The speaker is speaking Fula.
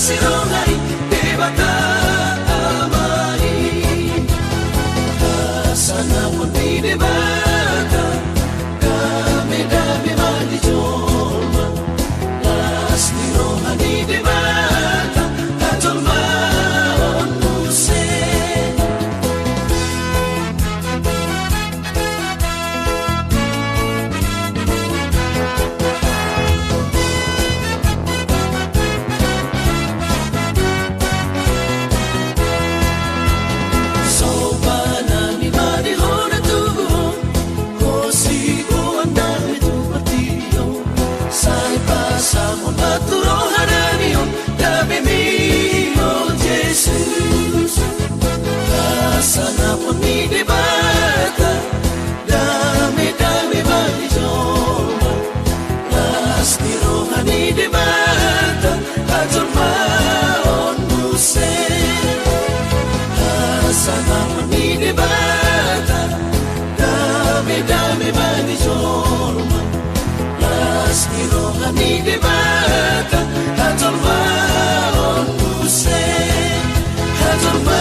sirohai debata amai sana poni debata dame dame mali jolma las sirohani debata atolma onuse sana poni debata dame dame mali jolma las sirohani debata atolma onuse sana poni debata dame dame mali jolma las sirohani debata atolma onuse atolma